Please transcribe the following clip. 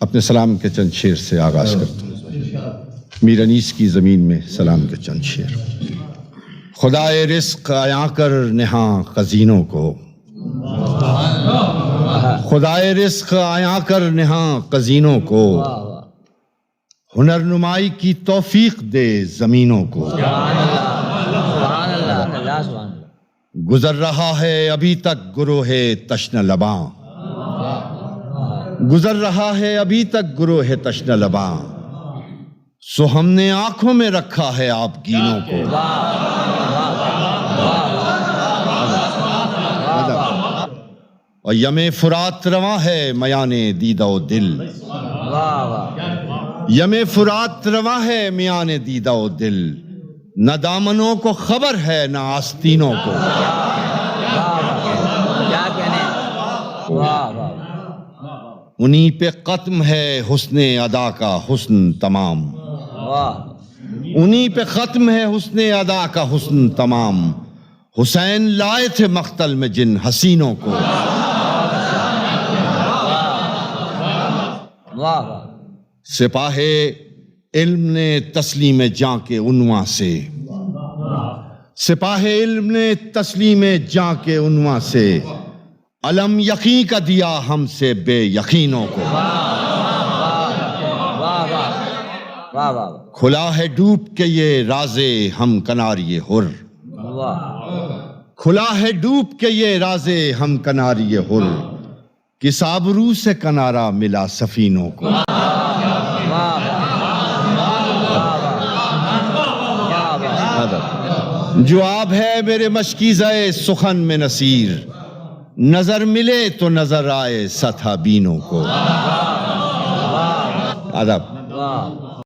اپنے سلام کے چند شعر سے آغاز کرتا ہوں۔ میر انیس کی زمین میں سلام کے چند شعر۔ خدائے رزق عیاں کر نہاں خزینوں کو، خدائے رزق عیاں کر نہاں خزینوں کو، ہنر نمائی کی توفیق دے زمینوں کو۔ گزر رہا ہے ابھی تک گروہ تشنہ لباں، گزر رہا ہے ابھی تک گروہ تشنہ لباں، سو ہم نے آنکھوں میں رکھا ہے آپ گینوں کو۔ اور یم فرات رواں ہے میان دیدہ و دل، یم فرات رواں ہے میان دیدہ و دل، نہ دامنوں کو خبر ہے نہ آستینوں کو۔ انہی پہ ختم ہے حسن ادا کا حسن تمام، انہی پہ ختم ہے حسن ادا کا حسن تمام، حسین لائے تھے مقتل میں جن حسینوں کو۔ سپاہ علم نے تسلیم جاں کے عنواں سے، سپاہ علم نے تسلیم جاں کے عنواں سے، علم یقین کا دیا ہم سے بے یقینوں کو۔ کھلا ہے ڈوب کے یہ راز ہم کناری حر، کھلا ہے ڈوب کے یہ راز ہم کناری حر، کس آبرو سے کنارہ ملا سفینوں کو۔ جو آب ہے میرے مشکیزہ سخن میں نصیر، نظر ملے تو نظر آئے سطح بینوں کو۔ ادب۔